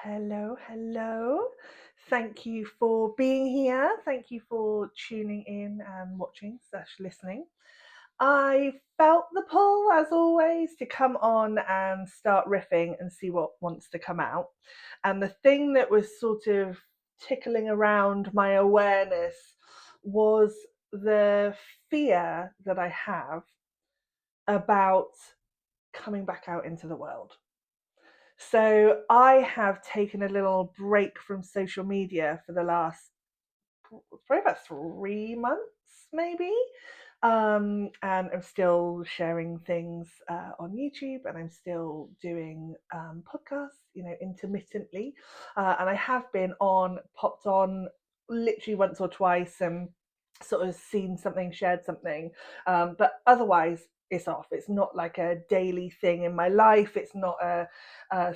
Hello, hello. Thank you for being here. Thank you for tuning in and watching slash listening. I felt the pull, as always, to come on and start riffing and see what wants to come out. And the thing that was sort of tickling around my awareness was the fear that I have about coming back out into the world. So I have taken a little break from social media for the last probably about 3 months, maybe. And I'm still sharing things on YouTube, and I'm still doing podcasts, intermittently. And I have been popped on literally once or twice, and sort of seen something, shared something. But otherwise, it's off. It's not like a daily thing in my life. It's not a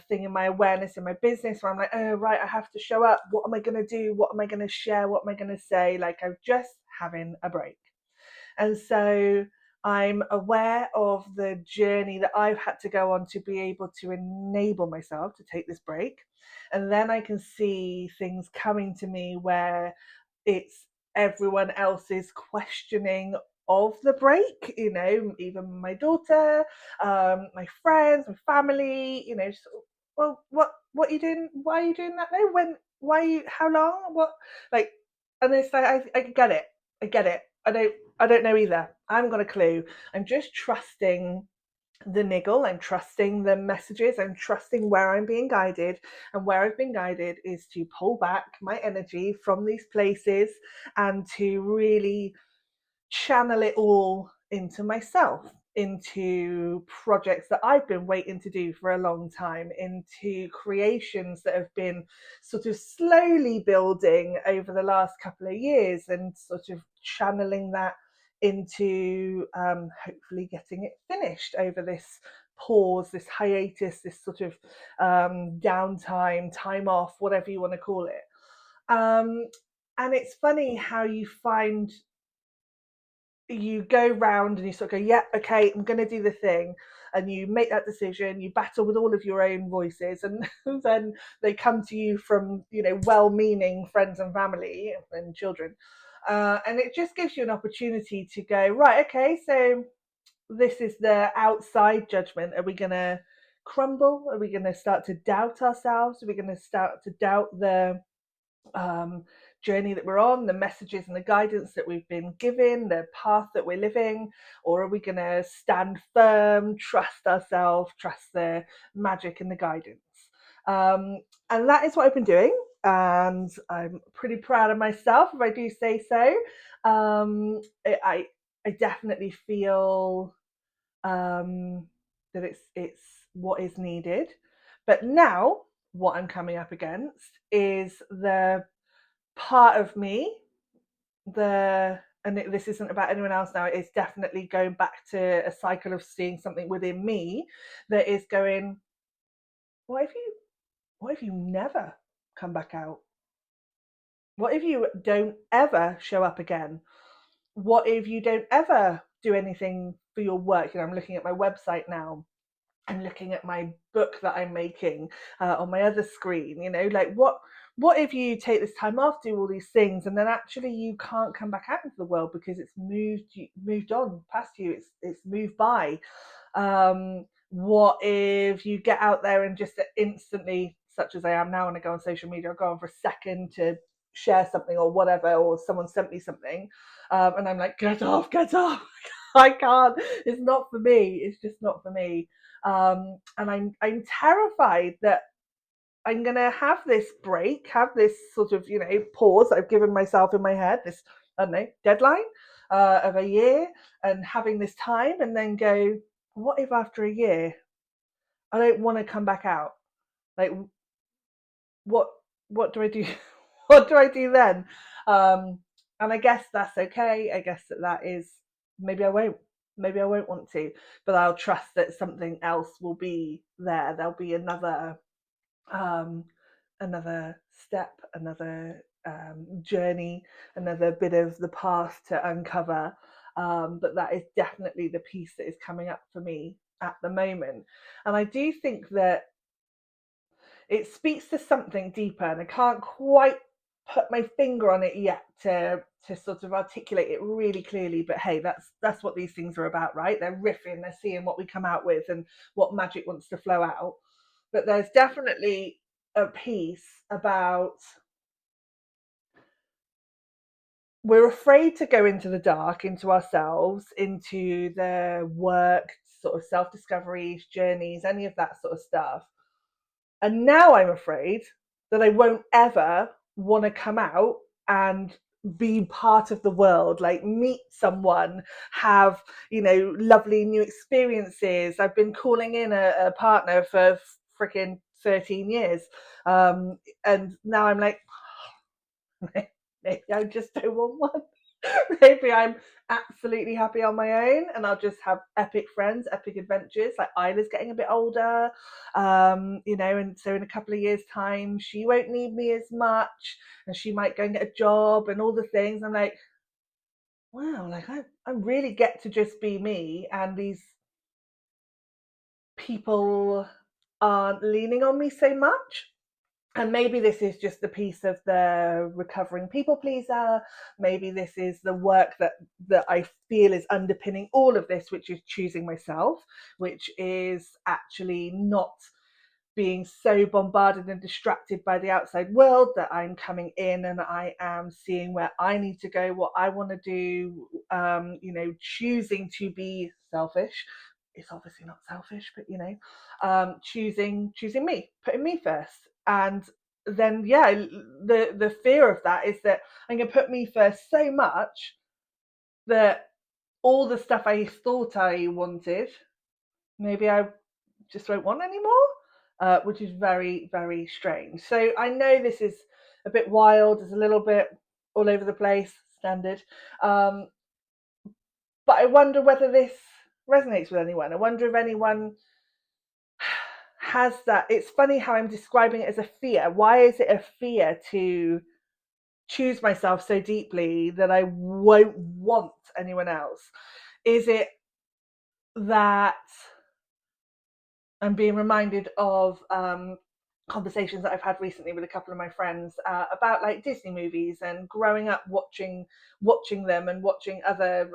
thing in my awareness in my business where I'm like, oh, right, I have to show up. What am I going to do? What am I going to share? What am I going to say? Like, I'm just having a break. And so I'm aware of the journey that I've had to go on to be able to enable myself to take this break. And then I can see things coming to me where it's everyone else's questioning of the break, even my daughter, my friends, my family, well, what are you doing? Why are you doing that now? Why are you, how long? What, like, and it's like, I get it. I get it. I don't know either. I haven't got a clue. I'm just trusting the niggle. I'm trusting the messages. I'm trusting where I'm being guided. And where I've been guided is to pull back my energy from these places and to really channel it all into myself, into projects that I've been waiting to do for a long time, into creations that have been sort of slowly building over the last couple of years, and sort of channeling that into hopefully getting it finished over this pause, this hiatus, this sort of downtime, time off, whatever you want to call it. And it's funny how you go round and you sort of go, yeah, okay, I'm going to do the thing. And you make that decision, you battle with all of your own voices, and then they come to you from, well-meaning friends and family and children. And it just gives you an opportunity to go, right, okay, so this is the outside judgment. Are we going to crumble? Are we going to start to doubt ourselves? Are we going to start to doubt the um, journey that we're on, the messages and the guidance that we've been given, the path that we're living? Or are we going to stand firm, trust ourselves, trust the magic and the guidance? And that is what I've been doing. And I'm pretty proud of myself, if I do say so. I definitely feel that it's what is needed. But now what I'm coming up against is the part of me, this isn't about anyone else now, it's definitely going back to a cycle of seeing something within me that is going, what if you never come back out? What if you don't ever show up again? What if you don't ever do anything for your work? I'm looking at my website now. I'm looking at my book that I'm making on my other screen. Like, what if you take this time off, do all these things, and then actually you can't come back out into the world because it's moved on past you. It's moved by. What if you get out there and just instantly, such as I am now, when I go on social media, I'll go on for a second to share something or whatever, or someone sent me something, and I'm like, get off. I can't. It's not for me. It's just not for me. And I'm terrified that I'm gonna have this break, have this sort of pause that I've given myself in my head, this, I don't know, deadline of a year, and having this time, and then go, what if after a year I don't want to come back out? Like, what what do I do? What do I do then? And I guess that's okay. I guess that is, maybe I won't. Maybe I won't want to, but I'll trust that something else will be there. There'll be um, another step, another journey, another bit of the path to uncover. But that is definitely the piece that is coming up for me at the moment. And I do think that it speaks to something deeper, and I can't quite put my finger on it yet to sort of articulate it really clearly. But hey, that's what these things are about, right? They're riffing, they're seeing what we come out with and what magic wants to flow out. But there's definitely a piece about we're afraid to go into the dark, into ourselves, into the work, sort of self discoveries, journeys, any of that sort of stuff. And now I'm afraid that I won't ever want to come out and be part of the world, like meet someone, have, lovely new experiences. I've been calling in a partner for freaking 13 years. And now I'm like, maybe I just don't want one. Maybe I'm absolutely happy on my own and I'll just have epic friends, epic adventures. Like Isla's getting a bit older, and so in a couple of years' time, she won't need me as much and she might go and get a job and all the things. I'm like, wow, like I really get to just be me, and these people aren't leaning on me so much. And maybe this is just the piece of the recovering people pleaser. Maybe this is the work that I feel is underpinning all of this, which is choosing myself, which is actually not being so bombarded and distracted by the outside world, that I'm coming in and I am seeing where I need to go, what I want to do, choosing to be selfish. It's obviously not selfish, but choosing me, putting me first. And then the fear of that is that I'm going to put me first so much that all the stuff I thought I wanted, maybe I just won't want anymore, which is very, very strange. So I know this is a bit wild, it's a little bit all over the place, standard. But I wonder whether this resonates with anyone. I wonder if anyone has that. It's funny how I'm describing it as a fear. Why is it a fear to choose myself so deeply that I won't want anyone else? Is it that I'm being reminded of conversations that I've had recently with a couple of my friends about like Disney movies and growing up watching them and watching other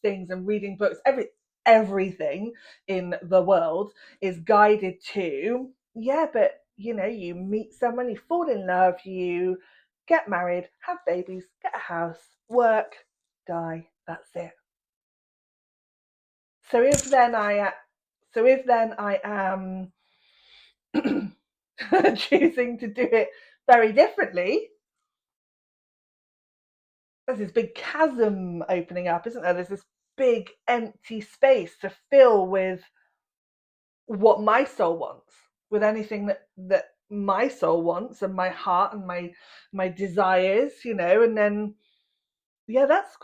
things and reading books. Everything in the world is guided to, yeah, but you meet someone, you fall in love, you get married, have babies, get a house, work, die. That's it. So if then I am choosing to do it very differently, there's this big chasm opening up, isn't there? There's this big empty space to fill with what my soul wants, with anything that my soul wants and my heart and my desires, and then that's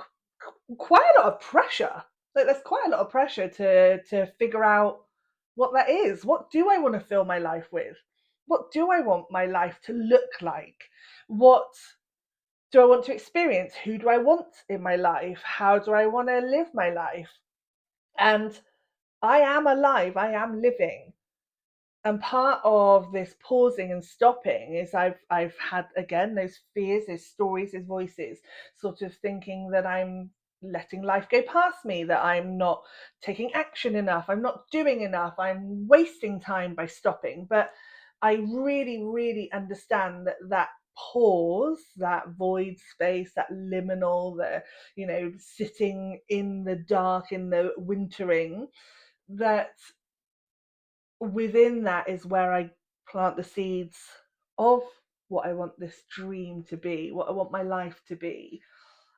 quite a lot of pressure. Like there's quite a lot of pressure to figure out what that is. What do I want to fill my life with? What do I want my life to look like? What do I want to experience? Who do I want in my life? How do I want to live my life? And I am alive, I am living. And part of this pausing and stopping is I've had again those fears, those stories, those voices, sort of thinking that I'm letting life go past me, that I'm not taking action enough, I'm not doing enough, I'm wasting time by stopping. But I really, really understand that pause, that void space, that liminal, the sitting in the dark, in the wintering, that within that is where I plant the seeds of what I want this dream to be, what I want my life to be.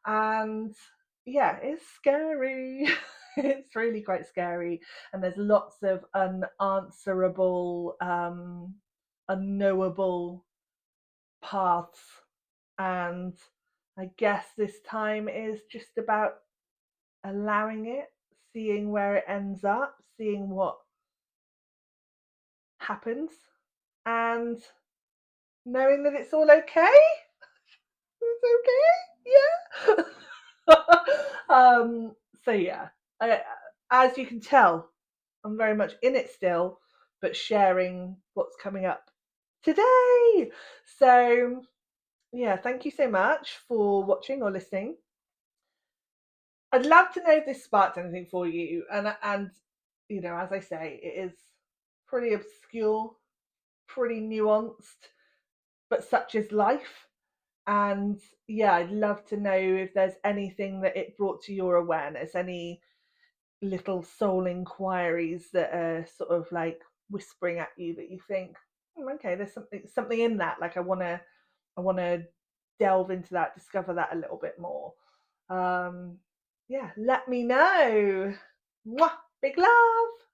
And yeah, it's scary. It's really quite scary. And there's lots of unanswerable, unknowable paths. And I guess this time is just about allowing it, seeing where it ends up, seeing what happens, and knowing that it's all okay. It's okay. Yeah. So yeah, I, as you can tell, I'm very much in it still, but sharing what's coming up today. So, yeah, thank you so much for watching or listening. I'd love to know if this sparked anything for you. And you know, as I say, it is pretty obscure, pretty nuanced, but such is life. And yeah, I'd love to know if there's anything that it brought to your awareness, any little soul inquiries that are sort of like whispering at you that you think, okay, there's something in that. Like I wanna delve into that, discover that a little bit more. Yeah, let me know. Mwah, big love.